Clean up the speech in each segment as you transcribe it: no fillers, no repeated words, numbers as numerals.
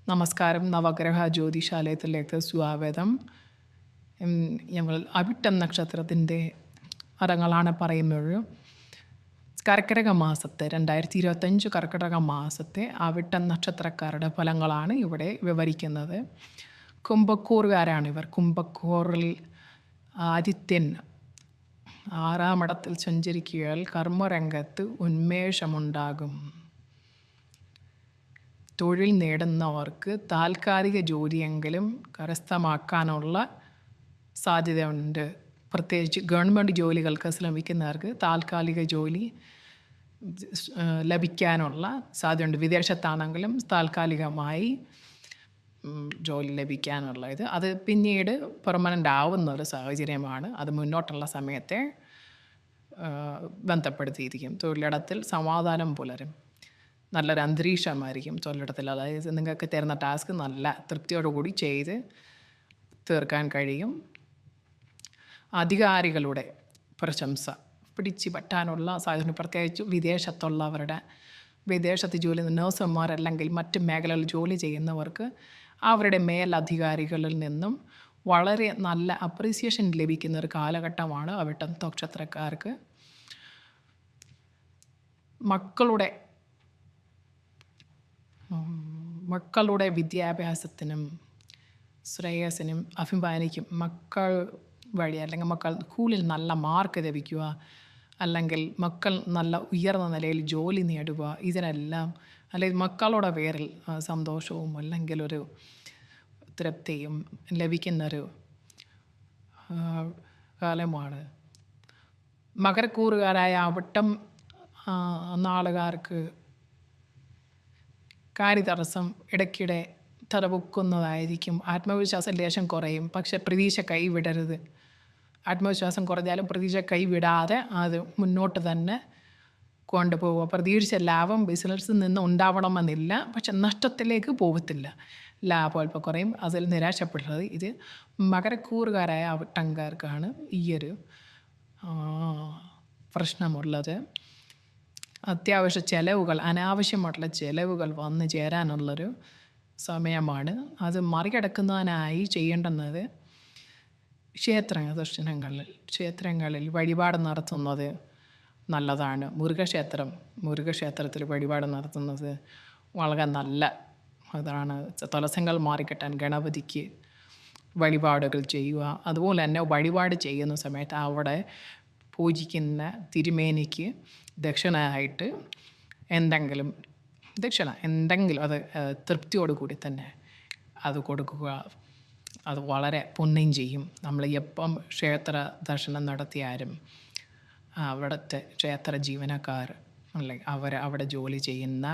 നമസ്കാരം. നവഗ്രഹ ജ്യോതിശാലയത്തിലേക്ക് സ്വാഗതം. ഞങ്ങൾ അവിട്ടം നക്ഷത്രത്തിൻ്റെ അടങ്ങളാണ് പറയുന്നത്. കർക്കിടക മാസത്തെ 2025 കർക്കിടക മാസത്തെ അവിട്ടം നക്ഷത്രക്കാരുടെ ഫലങ്ങളാണ് ഇവിടെ വിവരിക്കുന്നത്. കുംഭക്കൂറുകാരാണിവർ. കുംഭക്കൂറിൽ ആദിത്യൻ 6-ാം ഇടത്തിൽ സഞ്ചരിക്കുകയാൽ കർമ്മരംഗത്ത് ഉന്മേഷമുണ്ടാകും. തൊഴിൽ നേടുന്നവർക്ക് താൽക്കാലിക ജോലിയെങ്കിലും കരസ്ഥമാക്കാനുള്ള സാധ്യതയുണ്ട്. പ്രത്യേകിച്ച് ഗവൺമെൻറ് ജോലികൾക്ക് ശ്രമിക്കുന്നവർക്ക് താൽക്കാലിക ജോലി ലഭിക്കാനുള്ള സാധ്യതയുണ്ട്. വിദേശത്താണെങ്കിലും താൽക്കാലികമായി ജോലി ലഭിക്കാനുള്ള അത് പിന്നീട് പെർമനൻ്റ് ആവുന്ന ഒരു സാഹചര്യമാണ്. അത് മുന്നോട്ടുള്ള സമയത്തെ ബന്ധപ്പെടുത്തിയിരിക്കും. തൊഴിലിടത്തിൽ സമാധാനം പുലരും. നല്ലൊരു അന്തരീക്ഷമായിരിക്കും തൊഴിലിടത്തിൽ. അതായത് നിങ്ങൾക്ക് തരുന്ന ടാസ്ക് നല്ല തൃപ്തിയോടുകൂടി ചെയ്ത് തീർക്കാൻ കഴിയും. അധികാരികളുടെ പ്രശംസ പിടിച്ചു പറ്റാനുള്ള സാധ്യത, പ്രത്യേകിച്ച് വിദേശത്ത് ജോലി നഴ്സുമാർ അല്ലെങ്കിൽ മറ്റ് മേഖലകളിൽ ജോലി ചെയ്യുന്നവർക്ക് അവരുടെ മേലധികാരികളിൽ നിന്നും വളരെ നല്ല അപ്രീസിയേഷൻ ലഭിക്കുന്ന ഒരു കാലഘട്ടമാണ് അവിട്ടം നക്ഷത്രക്കാർക്ക്. മക്കളുടെ വിദ്യാഭ്യാസത്തിനും ശ്രേയസിനും അഭിമാനിക്കും. മക്കൾ വഴി അല്ലെങ്കിൽ മക്കൾ സ്കൂളിൽ നല്ല മാർക്ക് ലഭിക്കുക, അല്ലെങ്കിൽ മക്കൾ നല്ല ഉയർന്ന നിലയിൽ ജോലി നേടുക, ഇതിനെല്ലാം അല്ലെങ്കിൽ മക്കളുടെ പേരിൽ സന്തോഷവും അല്ലെങ്കിൽ ഒരു തൃപ്തിയും ലഭിക്കുന്നൊരു കാലമാണ്. മകരക്കൂറുകാരായ അവിട്ടം നാളുകാർക്ക് കാര്യതടസ്സം ഇടയ്ക്കിടെ തലപൊക്കുന്നതായിരിക്കും. ആത്മവിശ്വാസം ലേശം കുറയും, പക്ഷെ പ്രതീക്ഷ കൈവിടരുത്. ആത്മവിശ്വാസം കുറഞ്ഞാലും പ്രതീക്ഷ കൈവിടാതെ അത് മുന്നോട്ട് തന്നെ കൊണ്ടുപോവുക. പ്രതീക്ഷിച്ച ലാഭം ബിസിനസ്സിൽ നിന്ന് ഉണ്ടാവണമെന്നില്ല, പക്ഷെ നഷ്ടത്തിലേക്ക് പോകത്തില്ല. ലാഭം അല്പം കുറയും, അതിൽ നിരാശപ്പെടുന്നത്. ഇത് മകരക്കൂറുകാരായ അവിട്ടംകാർക്കാണ് ഈയൊരു പ്രശ്നമുള്ളത്. അത്യാവശ്യ ചിലവുകൾ, അനാവശ്യമായിട്ടുള്ള ചിലവുകൾ വന്നു ചേരാനുള്ളൊരു സമയമാണ്. അത് മറികടക്കുന്നതിനായി ചെയ്യേണ്ടുന്നത് ക്ഷേത്രങ്ങളിൽ വഴിപാട് നടത്തുന്നത് നല്ലതാണ്. മുരുകക്ഷേത്രത്തിൽ വഴിപാട് നടത്തുന്നത് വളരെ നല്ല അതാണ്. തടസ്സങ്ങൾ മാറിക്കിട്ടാൻ ഗണപതിക്ക് വഴിപാടുകൾ ചെയ്യുക. അതുപോലെ തന്നെ വഴിപാട് ചെയ്യുന്ന സമയത്ത് അവിടെ പൂജിക്കുന്ന തിരുമേനിക്ക് ദക്ഷിണയായിട്ട് എന്തെങ്കിലും അത് തൃപ്തിയോടുകൂടി തന്നെ അത് കൊടുക്കുക. അത് വളരെ പുണ്യം ചെയ്യും. നമ്മൾ എപ്പം ക്ഷേത്ര ദർശനം നടത്തിയാലും അവിടുത്തെ ക്ഷേത്ര ജീവനക്കാർ അല്ലെങ്കിൽ അവിടെ ജോലി ചെയ്യുന്ന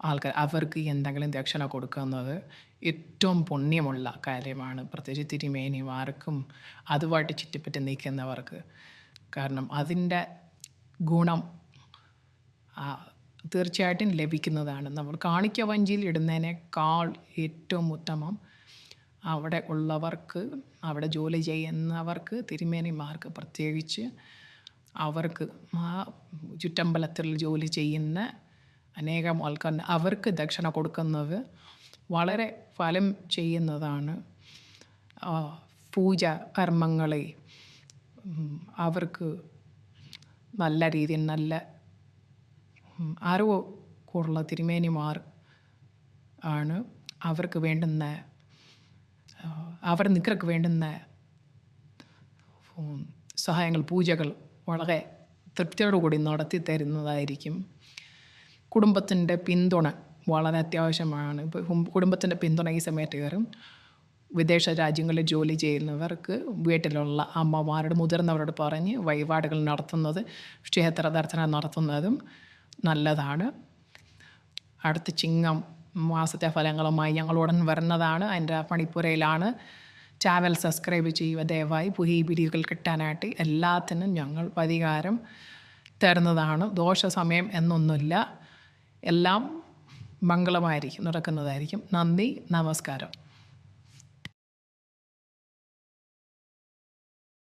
ആൾക്കാർ അവർക്ക് എന്തെങ്കിലും ദക്ഷിണ കൊടുക്കുന്നത് ഏറ്റവും പുണ്യമുള്ള കാര്യമാണ്. പ്രത്യേകിച്ച് തിരുമേനിമാർക്കും അതുമായിട്ട് ചുറ്റിപ്പറ്റി നിൽക്കുന്നവർക്ക്. കാരണം അതിൻ്റെ ഗുണം തീർച്ചയായിട്ടും ലഭിക്കുന്നതാണ്. നമ്മൾ കാണിക്ക വഞ്ചിയിൽ ഇടുന്നതിനേക്കാൾ ഏറ്റവും ഉത്തമം അവിടെ ജോലി ചെയ്യുന്നവർക്ക്, തിരുമേനിമാർക്ക് പ്രത്യേകിച്ച് അവർക്ക് ചുറ്റമ്പലത്തിൽ ജോലി ചെയ്യുന്ന അനേകം ആൾക്കാർ അവർക്ക് ദക്ഷിണ കൊടുക്കുന്നത് വളരെ ഫലം ചെയ്യുന്നതാണ്. പൂജ കർമ്മങ്ങളെ അവർക്ക് നല്ല രീതിയിൽ നല്ല അറിവ് കൂടുള്ള തിരുമേനിമാർ ആണ്. അവർക്ക് വേണ്ടുന്ന നിങ്ങൾക്ക് വേണ്ടുന്ന സഹായങ്ങൾ, പൂജകൾ വളരെ തൃപ്തിയോടുകൂടി നടത്തി തരുന്നതായിരിക്കും. കുടുംബത്തിൻ്റെ പിന്തുണ വളരെ അത്യാവശ്യമാണ്. ഇപ്പോൾ കുടുംബത്തിൻ്റെ പിന്തുണ ഈ സമയത്ത് കയറും. വിദേശ രാജ്യങ്ങളിൽ ജോലി ചെയ്യുന്നവർക്ക് വീട്ടിലുള്ള അമ്മമാരോട്, മുതിർന്നവരോട് പറഞ്ഞ് വഴിപാടുകൾ നടത്തുന്നത്, ക്ഷേത്ര ദർശനം നടത്തുന്നതും നല്ലതാണ്. അടുത്ത ചിങ്ങം മാസത്തെ ഫലങ്ങളുമായി ഞങ്ങളുടൻ വരുന്നതാണ്. അതിൻ്റെ പണിപ്പുരയിലാണ്. ചാനൽ സബ്സ്ക്രൈബ് ചെയ്യുക ദയവായി. പുതിയ വീഡിയോകൾ കിട്ടാനായിട്ട് എല്ലാത്തിനും ഞങ്ങൾ പരിഹാരം തരുന്നതാണ്. ദോഷ സമയം എന്നൊന്നുമില്ല, എല്ലാം മംഗളമായിരിക്കും നടക്കുന്നതായിരിക്കും. നന്ദി, നമസ്കാരം.